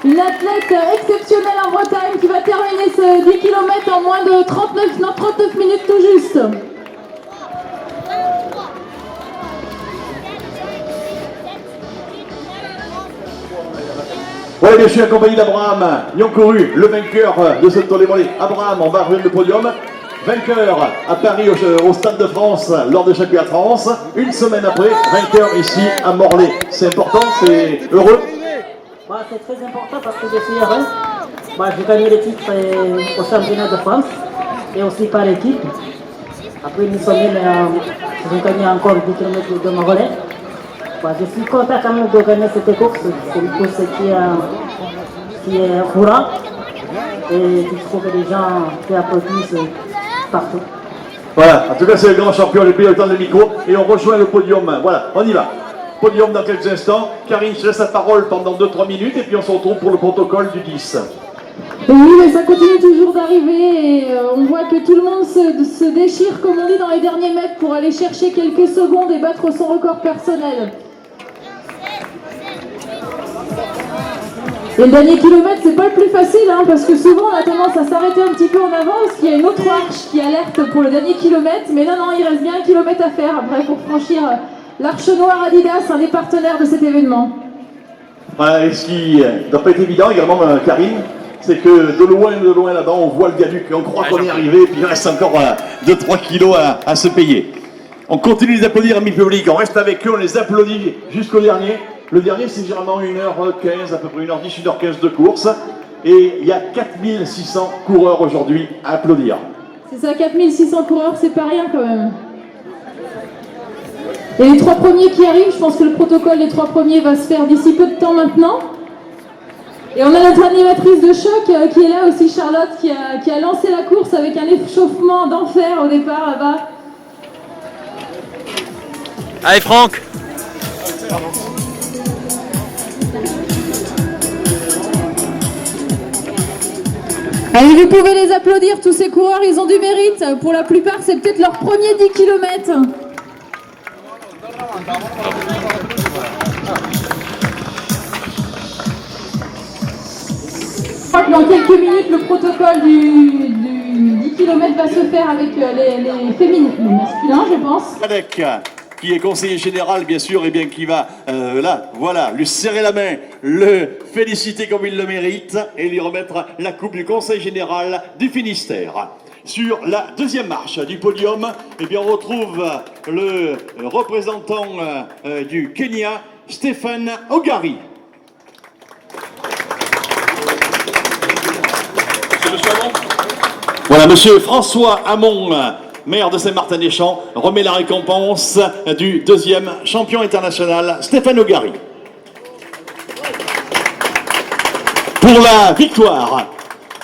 Une athlète exceptionnelle en Bretagne qui va terminer ce 10 km en moins de 39 minutes tout juste. Voilà, je suis accompagné d'Abraham Nyankoru, le vainqueur de ce Tolémolé. Abraham, on va rejoindre le podium. Vainqueur à Paris au Stade de France lors des championnats de France. Une semaine après, vainqueur ici à Morlaix. C'est important, c'est heureux. C'est très important parce que je suis heureux. J'ai gagné le titre au championnat de France et aussi par équipe. Après une semaine, j'ai gagné encore 10 km de Morlaix. Je suis content quand même de gagner cette course. C'est une course qui est courante et il faut que les gens qui applaudissent partout. Voilà, en tout cas c'est le grand champion, j'ai pris le temps de micro et on rejoint le podium. Voilà, on y va. Podium dans quelques instants. Karine, je laisse la parole pendant 2-3 minutes et puis on se retrouve pour le protocole du 10. Oui, mais ça continue toujours d'arriver et on voit que tout le monde se déchire, comme on dit, dans les derniers mètres pour aller chercher quelques secondes et battre son record personnel. Et le dernier kilomètre, c'est pas le plus facile, parce que souvent on a tendance à s'arrêter un petit peu en avant parce qu'il y a une autre arche qui alerte pour le dernier kilomètre. Mais non, il reste bien 1 kilomètre à faire après pour franchir l'arche noire Adidas, un des partenaires de cet événement. Voilà, et ce qui ne doit pas être évident également, Karine, c'est que de loin là-bas, on voit le viaduc, on croit qu'on est arrivé, et puis il reste encore 2-3 kilos à se payer. On continue de les applaudir, amis publics, on reste avec eux, on les applaudit jusqu'au dernier. Le dernier, c'est généralement 1h15, à peu près 1h10, 1h15 de course. Et il y a 4600 coureurs aujourd'hui à applaudir. C'est ça, 4600 coureurs, c'est pas rien quand même. Et les 3 premiers qui arrivent, je pense que le protocole des 3 premiers va se faire d'ici peu de temps maintenant. Et on a notre animatrice de choc qui est là aussi, Charlotte, qui a lancé la course avec un échauffement d'enfer au départ là-bas. Allez Franck! Allez, vous pouvez les applaudir, tous ces coureurs, ils ont du mérite. Pour la plupart, c'est peut-être leur premier 10 km. Je crois que dans quelques minutes, le protocole du 10 km va se faire avec les féminins, les masculins, je pense. Avec qui est conseiller général, bien sûr, et bien qui va, là, voilà, lui serrer la main, le féliciter comme il le mérite, et lui remettre la coupe du conseil général du Finistère. Sur la deuxième marche du podium, eh bien, on retrouve le représentant du Kenya, Stephen Ogari. Voilà, monsieur François Hamon, maire de Saint-Martin-des-Champs, remet la récompense du deuxième champion international, Stéphane Ogari. Pour la victoire,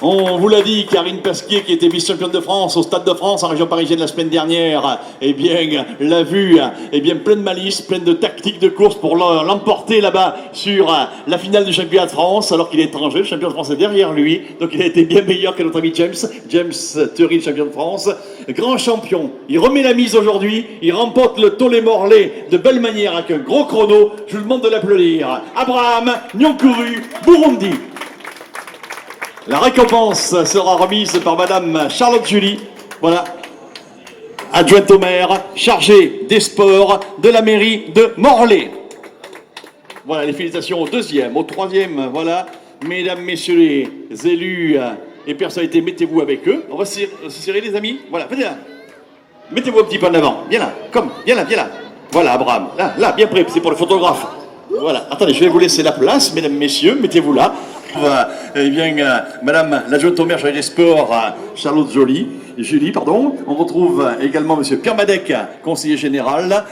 on vous l'a dit, Karine Pasquier, qui était vice-championne de France au Stade de France en région parisienne la semaine dernière, eh bien, l'a vue, eh bien, pleine de malice, pleine de tactiques de course pour l'emporter là-bas sur la finale du championnat de France, alors qu'il est étranger, le champion de France est derrière lui, donc il a été bien meilleur que notre ami James Thury, le champion de France, grand champion. Il remet la mise aujourd'hui, il remporte le Tollé-Morlaix de belle manière avec un gros chrono. Je vous demande de l'applaudir. Abraham Nyankoru, Burundi. La récompense sera remise par Madame Charlotte Julie, voilà, adjointe au maire, chargée des sports de la mairie de Morlaix. Voilà, les félicitations au deuxième, au troisième, voilà. Mesdames, messieurs les élus et personnalités, mettez-vous avec eux. On va se serrer les amis, voilà, venez là. Mettez-vous un petit peu en avant, viens là, viens là. Voilà, Abraham, là, bien près, c'est pour le photographe. Voilà, attendez, je vais vous laisser la place, mesdames, messieurs, mettez-vous là. Eh bien, Madame l'adjointe au maire chargée des sports, Charlotte Julie, on retrouve également Monsieur Pierre Madec, conseiller général.